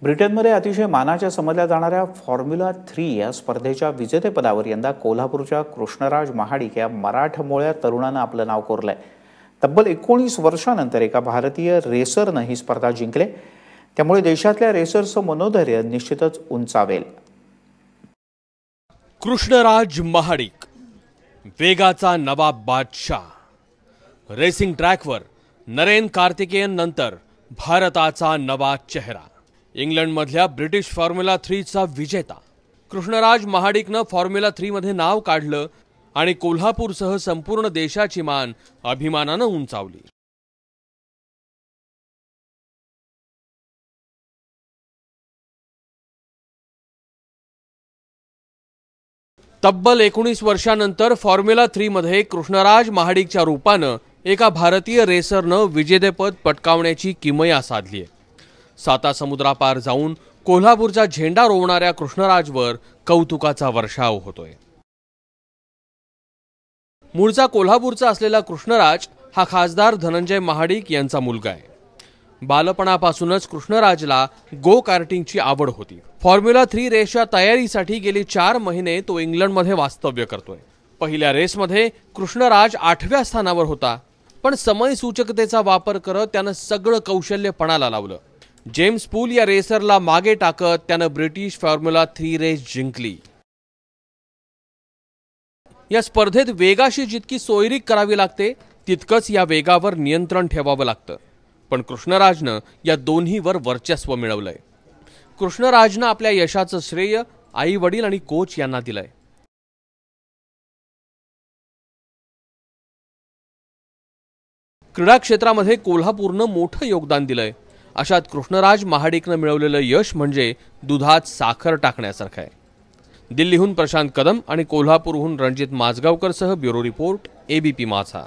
ब्रिटनमध्ये अतिशय मानाच्या समजल्या जाणाऱ्या फॉर्म्युला 3 या स्पर्धेच्या विजेतेपदावर यंदा कोल्हापूरच्या कृष्णराज महाडिक या मराठमोळ्या तरुणानं आपलं नाव कोरलंय। तब्बल 19 वर्षांनंतर एका भारतीय रेसरनं ही स्पर्धा जिंकली, त्यामुळे देशातल्या रेसर्सचं मनोधैर्य निश्चितच उंचावेल। कृष्णराज महाडिक वेगाचा नवाब बादशाह, रेसिंग ट्रॅकवर नरेन कार्तिकेयन नंतर भारताचा नवा चेहरा, इंग्लंडमधल्या ब्रिटिश फॉर्म्युला 3 चा विजेता कृष्णराज महाडिकनं फॉर्म्युला 3 मध्ये नाव काढलं आणि कोल्हापूरसह संपूर्ण देशाची मान अभिमानानं उंचावली। तब्बल 19 वर्षांनंतर फॉर्म्युला 3 मध्ये कृष्णराज महाडिकच्या रूपानं एका भारतीय रेसरनं विजेतेपद पटकावण्याची किमया साधली आहे। साता समुद्रापार जाऊन कोल्हापूरचा झेंडा रोवणाऱ्या कृष्णराजवर कौतुकाचा वर्षाव होतोय। मूळचा कोल्हापूरचा असलेला कृष्णराज हा खासदार धनंजय महाडिक यांचा मुलगा आहे। बालपणापासूनच कृष्णराजला गो कार्टिंगची आवड होती। फॉर्म्युला 3 रेसच्या तयारीसाठी गेली 4 महिने तो इंग्लंडमध्ये वास्तव्य करतोय। पहिल्या रेसमध्ये कृष्णराज 8व्या स्थानावर होता, पण समय सूचकतेचा वापर करत त्यानं सगळं कौशल्य पणाला लावलं। जेम्स पूल या रेसरला मागे टाकत त्यानं ब्रिटिश फॉर्म्युला 3 रेस जिंकली। या स्पर्धेत वेगाशी जितकी सोयरीक करावी लागते तितकंच या वेगावर नियंत्रण ठेवावं लागतं, पण कृष्णराजनं या दोन्हीवर वर्चस्व मिळवलंय। कृष्णराजनं आपल्या यशाचं श्रेय आई वडील आणि कोच यांना दिलंय। क्रीडा क्षेत्रामध्ये कोल्हापूरनं मोठं योगदान दिलंय। अशात कृष्णराज महाडिकनं मिळवलेलं यश म्हणजे दुधात साखर टाकण्यासारखं आहे। दिल्लीहून प्रशांत कदम आणि कोल्हापूरहून रणजित माजगावकरसह ब्युरो रिपोर्ट, ABP माझा।